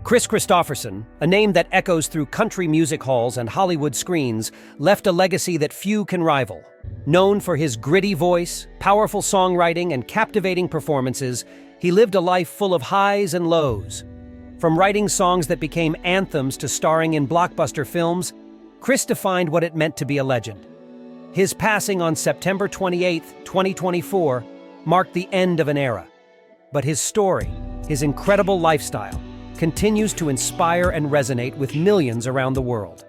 Kris Kristofferson, a name that echoes through country music halls and Hollywood screens, left a legacy that few can rival. Known for his gritty voice, powerful songwriting, and captivating performances, he lived a life full of highs and lows. From writing songs that became anthems to starring in blockbuster films, Kris defined what it meant to be a legend. His passing on September 28, 2024, marked the end of an era. But his story, his incredible lifestyle, continues to inspire and resonate with millions around the world.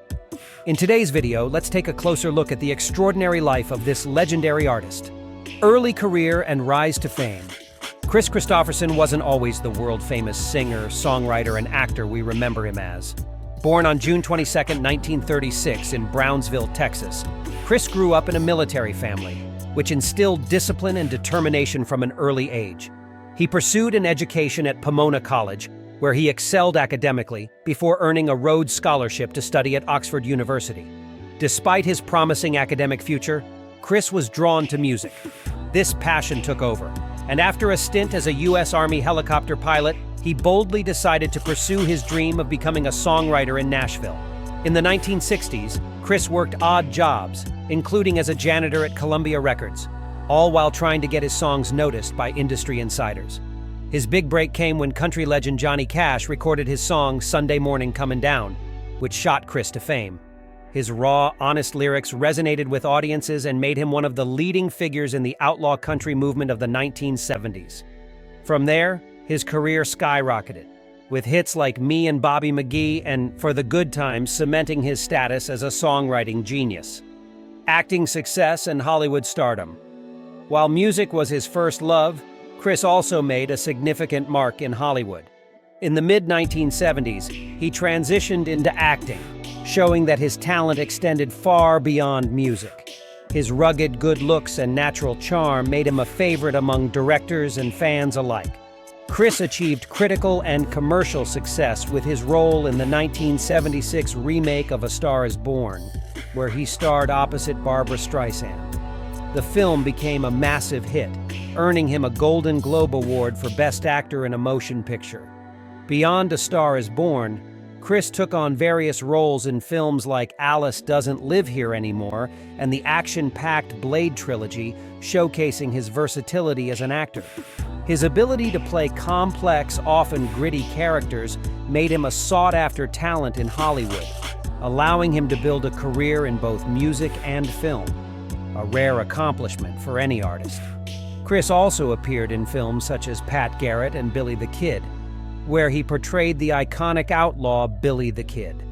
In today's video, let's take a closer look at the extraordinary life of this legendary artist. Early career and rise to fame. Kris Kristofferson wasn't always the world-famous singer, songwriter, and actor we remember him as. Born on June 22, 1936 in Brownsville, Texas, Kris grew up in a military family, which instilled discipline and determination from an early age. He pursued an education at Pomona College, where he excelled academically before earning a Rhodes Scholarship to study at Oxford University. Despite his promising academic future, Kris was drawn to music. This passion took over, and after a stint as a U.S. Army helicopter pilot, he boldly decided to pursue his dream of becoming a songwriter in Nashville. In the 1960s, Kris worked odd jobs, including as a janitor at Columbia Records, all while trying to get his songs noticed by industry insiders. His big break came when country legend Johnny Cash recorded his song Mornin Comin Down, which shot Kris to fame. His raw, honest lyrics resonated with audiences and made him one of the leading figures in the outlaw country movement of the 1970s. From there, his career skyrocketed, with hits like Me and Bobby McGee and For the Good Times cementing his status as a songwriting genius. Acting success and Hollywood stardom. While music was his first love, Kris also made a significant mark in Hollywood. In the mid-1970s, he transitioned into acting, showing that his talent extended far beyond music. His rugged good looks and natural charm made him a favorite among directors and fans alike. Kris achieved critical and commercial success with his role in the 1976 remake of A Star is Born, where he starred opposite Barbra Streisand. The film became a massive hit, earning him a Golden Globe Award for Best Actor in a Motion Picture. Beyond A Star is Born, Kris took on various roles in films like Alice Doesn't Live Here Anymore and the action-packed Blade trilogy, showcasing his versatility as an actor. His ability to play complex, often gritty characters made him a sought-after talent in Hollywood, allowing him to build a career in both music and film, a rare accomplishment for any artist. Kris also appeared in films such as Pat Garrett and Billy the Kid, where he portrayed the iconic outlaw Billy the Kid.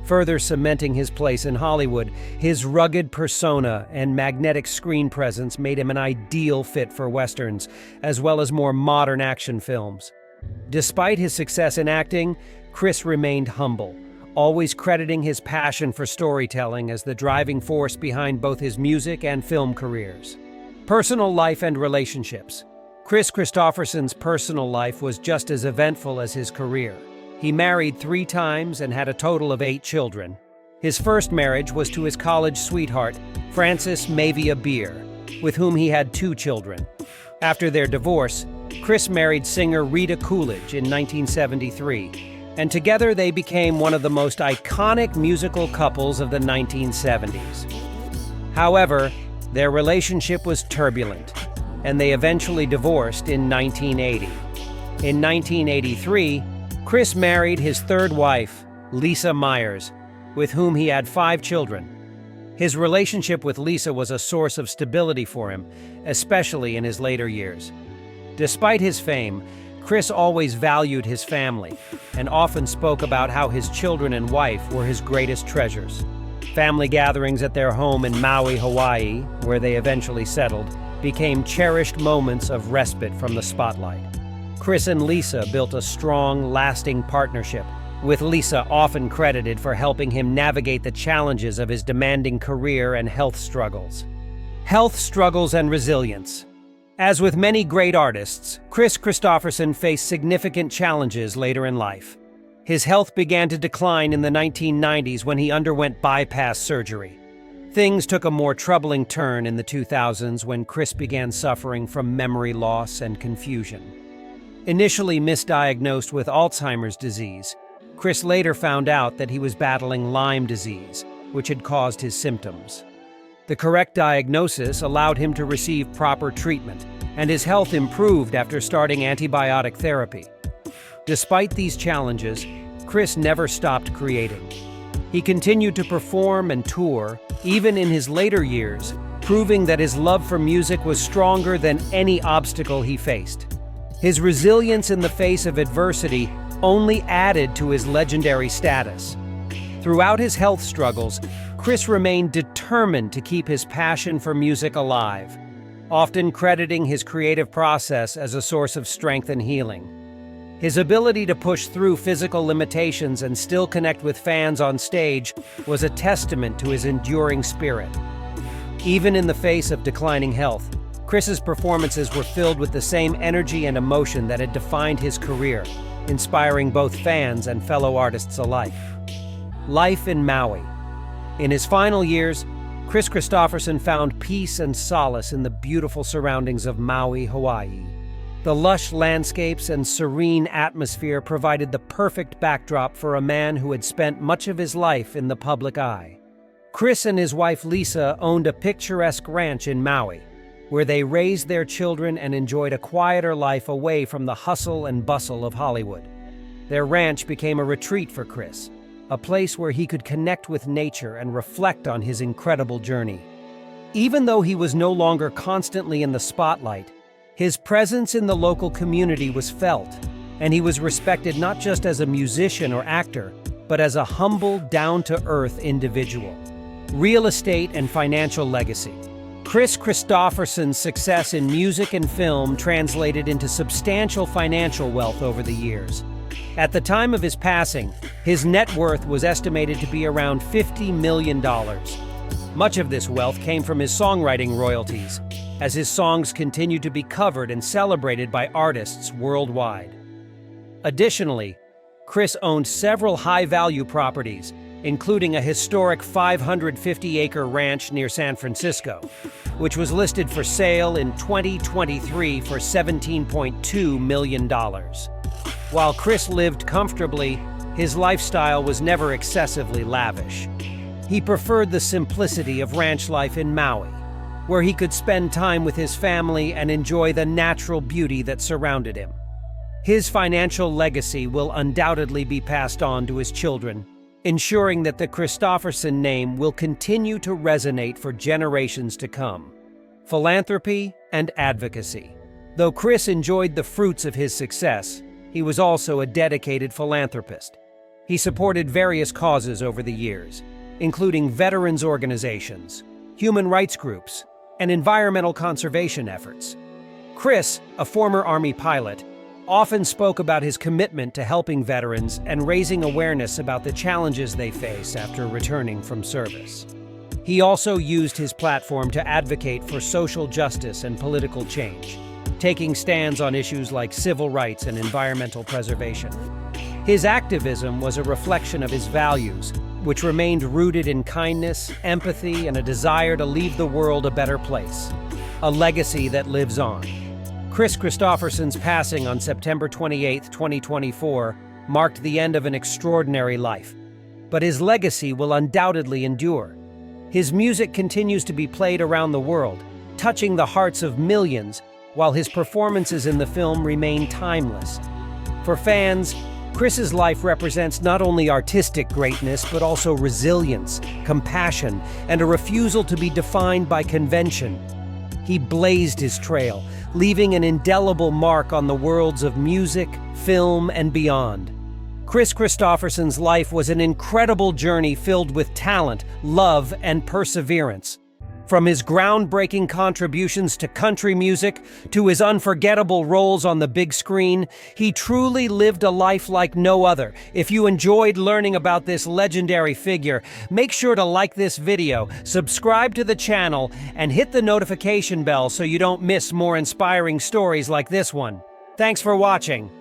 Further cementing his place in Hollywood, his rugged persona and magnetic screen presence made him an ideal fit for westerns, as well as more modern action films. Despite his success in acting, Kris remained humble, always crediting his passion for storytelling as the driving force behind both his music and film careers. Personal life and relationships. Kris Kristofferson's personal life was just as eventful as his career. He married 3 times and had a total of 8 children. His first marriage was to his college sweetheart, Frances Mavia Beer, with whom he had 2 children. After their divorce, Kris married singer Rita Coolidge in 1973, and together they became one of the most iconic musical couples of the 1970s. However, their relationship was turbulent, and they eventually divorced in 1980. In 1983, Kris married his 3rd wife, Lisa Myers, with whom he had 5 children. His relationship with Lisa was a source of stability for him, especially in his later years. Despite his fame, Kris always valued his family and often spoke about how his children and wife were his greatest treasures. Family gatherings at their home in Maui, Hawaii, where they eventually settled, became cherished moments of respite from the spotlight. Kris and Lisa built a strong, lasting partnership, with Lisa often credited for helping him navigate the challenges of his demanding career and health struggles. Health struggles and resilience. As with many great artists, Kris Kristofferson faced significant challenges later in life. His health began to decline in the 1990s when he underwent bypass surgery. Things took a more troubling turn in the 2000s when Kris began suffering from memory loss and confusion. Initially misdiagnosed with Alzheimer's disease, Kris later found out that he was battling Lyme disease, which had caused his symptoms. The correct diagnosis allowed him to receive proper treatment, and his health improved after starting antibiotic therapy. Despite these challenges, Kris never stopped creating. He continued to perform and tour, even in his later years, proving that his love for music was stronger than any obstacle he faced. His resilience in the face of adversity only added to his legendary status. Throughout his health struggles, Kris remained determined to keep his passion for music alive, often crediting his creative process as a source of strength and healing. His ability to push through physical limitations and still connect with fans on stage was a testament to his enduring spirit. Even in the face of declining health, Kris's performances were filled with the same energy and emotion that had defined his career, inspiring both fans and fellow artists alike. Life in Maui. In his final years, Kris Kristofferson found peace and solace in the beautiful surroundings of Maui, Hawaii. The lush landscapes and serene atmosphere provided the perfect backdrop for a man who had spent much of his life in the public eye. Kris and his wife Lisa owned a picturesque ranch in Maui, where they raised their children and enjoyed a quieter life away from the hustle and bustle of Hollywood. Their ranch became a retreat for Kris, a place where he could connect with nature and reflect on his incredible journey. Even though he was no longer constantly in the spotlight, his presence in the local community was felt, and he was respected not just as a musician or actor, but as a humble, down-to-earth individual. Real estate and financial legacy. Kris Kristofferson's success in music and film translated into substantial financial wealth over the years. At the time of his passing, his net worth was estimated to be around $50 million. Much of this wealth came from his songwriting royalties, as his songs continued to be covered and celebrated by artists worldwide. Additionally, Kris owned several high-value properties, including a historic 550-acre ranch near San Francisco, which was listed for sale in 2023 for $17.2 million. While Kris lived comfortably, his lifestyle was never excessively lavish. He preferred the simplicity of ranch life in Maui, where he could spend time with his family and enjoy the natural beauty that surrounded him. His financial legacy will undoubtedly be passed on to his children, ensuring that the Kristofferson name will continue to resonate for generations to come. Philanthropy and advocacy. Though Kris enjoyed the fruits of his success, he was also a dedicated philanthropist. He supported various causes over the years, including veterans organizations, human rights groups, and environmental conservation efforts. Kris, a former Army pilot, often spoke about his commitment to helping veterans and raising awareness about the challenges they face after returning from service. He also used his platform to advocate for social justice and political change, taking stands on issues like civil rights and environmental preservation. His activism was a reflection of his values, which remained rooted in kindness, empathy, and a desire to leave the world a better place, a legacy that lives on. Kris Kristofferson's passing on September 28, 2024, marked the end of an extraordinary life, but his legacy will undoubtedly endure. His music continues to be played around the world, touching the hearts of millions, while his performances in the film remain timeless. For fans, Kris's life represents not only artistic greatness, but also resilience, compassion, and a refusal to be defined by convention. He blazed his trail, leaving an indelible mark on the worlds of music, film, and beyond. Kris Kristofferson's life was an incredible journey filled with talent, love, and perseverance. From his groundbreaking contributions to country music to his unforgettable roles on the big screen, he truly lived a life like no other. If you enjoyed learning about this legendary figure, make sure to like this video, subscribe to the channel, and hit the notification bell so you don't miss more inspiring stories like this one. Thanks for watching.